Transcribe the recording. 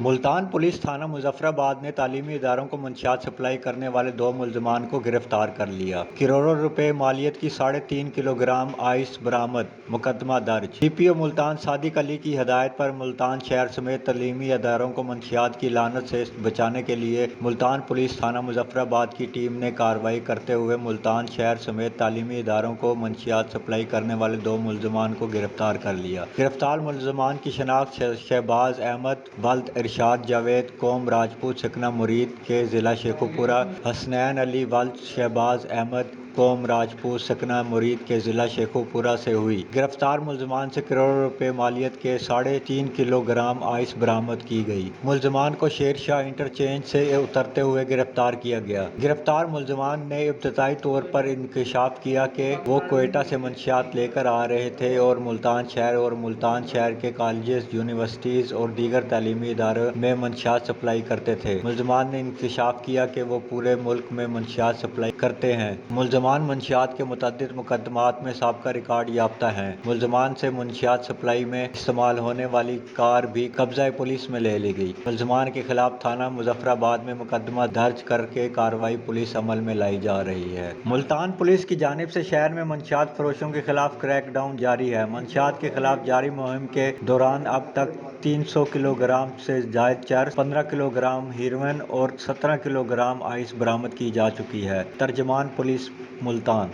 Multan police تھانہ مظفرآباد نے تعلیمی اداروں کو منشیات سپلائی کرنے والے 2 ملزمان کو گرفتار کر لیا۔ کروڑوں روپے مالیت کی 3.5 کلو گرام آئس برآمد، مقدمہ درج۔ ڈی پی او ملتان صادق علی کی ہدایت پر ملتان شہر سمیت تعلیمی اداروں کو منشیات کی لعنت سے بچانے کے لیے ملتان پولیس تھانہ مظفرآباد کی ٹیم نے کارروائی کرتے ہوئے ملتان شہر سمیت تعلیمی اداروں کو منشیات سپلائی کرنے والے 2 ملزمان کو گرفتار کر لیا۔ گرفتار ملزمان کی شناخت شہباز احمد ولد ارشاد جاوید قوم راجپوت سکنہ مرید کے ضلع شیخوپورہ، حسنین علی ولد شہباز احمد قوم راجپوت سکنہ مرید کے ضلع شیخوپورہ سے ہوئی۔ گرفتار ملزمان سے کروڑوں روپے مالیت کے 3.5 کلو گرام آئس برآمد کی گئی۔ ملزمان کو شیر شاہ انٹرچینج سے اترتے ہوئے گرفتار کیا گیا۔ گرفتار ملزمان نے ابتدائی طور پر انکشاف کیا کہ وہ کوئٹہ سے منشیات لے کر آ رہے تھے اور ملتان شہر اور ملتان شہر کے کالجز، یونیورسٹیز اور دیگر تعلیمی اداروں میں منشیات سپلائی کرتے تھے۔ ملزمان نے انکشاف کیا کہ وہ پورے ملک میں منشیات سپلائی کرتے ہیں۔ ملزمان منشیات کے متعدد مقدمات میں سابقہ ریکارڈ یافتہ ہیں۔ ملزمان سے منشیات سپلائی میں استعمال ہونے والی کار بھی قبضہ پولیس میں لے لی گئی۔ ملزمان کے خلاف تھانہ مظفرآباد میں مقدمہ درج کر کے کارروائی پولیس عمل میں لائی جا رہی ہے۔ ملتان پولیس کی جانب سے شہر میں منشیات فروشوں کے خلاف کریک ڈاؤن جاری ہے۔ منشیات کے خلاف جاری مہم کے دوران اب تک 300 کلو گرام سے زائد چرس، 15 کلو گرام ہیروئن اور 17 کلو گرام آئس برآمد کی جا چکی ہے۔ ترجمان پولیس، ملتان۔